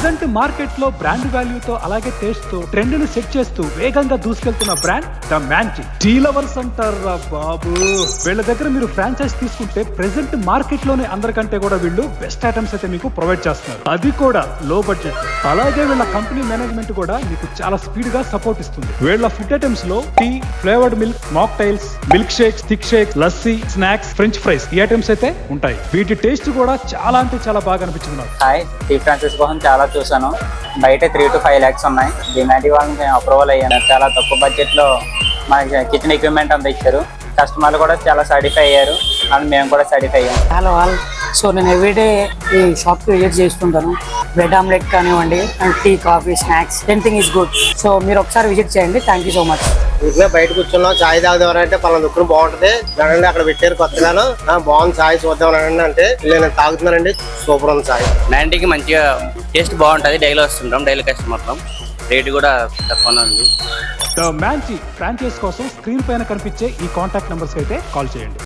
Present market లో brand వాల్యూతో అలాగే taste తో ట్రెండ్ ని సెట్ చేస్తూ వేగంగా దూసుకెళ్తున్న బ్రాండ్ ద మ్యాంచి. టీ లవర్స్ అంటారా బాబు, వీళ్ళ దగ్గర మీరు ఫ్రాంచైజ్ తీసుకుంటే ప్రెసెంట్ మార్కెట్ లోనే అందరికంటే కూడా వీళ్ళు బెస్ట్ ఐటమ్స్ అయితే మీకు ప్రొవైడ్ చేస్తున్నారు, అది కూడా లో బడ్జెట్. అలాగే వీళ్ళ కంపెనీ మేనేజ్మెంట్ కూడా మీకు చాలా స్పీడ్ గా సపోర్ట్ ఇస్తుంది. వీళ్ళ ఫుడ్ ఐటమ్స్ లో tea, flavoured milk, mocktails, milk shakes, thick shakes, lassi, snacks, french fries ఈ ఐటమ్స్ అయితే ఉంటాయి. వీటి టేస్ట్ కూడా చాలా అంటే చాలా బాగా అనిపించింది నాకు. హాయ్, టీ ఫ్రాంచైజ్ కోసం చాలా చూసాను. బయట 3 to 5 lakhs ఉన్నాయి. డిమాండ్ వాళ్ళని అప్రూవల్ అయ్యాను. చాలా తక్కువ బడ్జెట్ లో మనకి కిచెన్ ఎక్విప్మెంట్ అంతా ఇచ్చారు. కస్టమర్లు కూడా చాలా సాటిస్ఫై అయ్యారు అండ్ మేము కూడా సాటిస్ఫై అయ్యాం. హలో ఆల్, సో నేను ఎవ్రీడే ఈ షాప్కి విజిట్ చేస్తుంటాను. బ్రెడ్ ఆమ్లెట్ కానివ్వండి and tea, coffee, snacks, anything is good. So మీరు ఒకసారి విజిట్ చేయండి. Thank you so much. ఇంట్లో బయట కూర్చున్నాం, చాయ్ తాగుదామంటే పలానా దుక్కుని బాగుంటది చూడండి, అక్కడ పెట్టారు కొత్తగాను. బాగుంది చాయ్ చూద్దాం అంటే నేను తాగుతున్నానండి. సూపర్ ఉంది చాయ్. 90కి మంచిగా టేస్ట్ బాగుంటుంది. డైలీ వస్తుంటాం, డైలీ కస్టమర్. రేట్ కూడా తక్కువనే ఉంది. ద మ్యాంచి ఫ్రాంచైజ్ కోసం స్క్రీన్ పైన కనిపించే ఈ కాంటాక్ట్ నెంబర్స్ అయితే కాల్ చేయండి.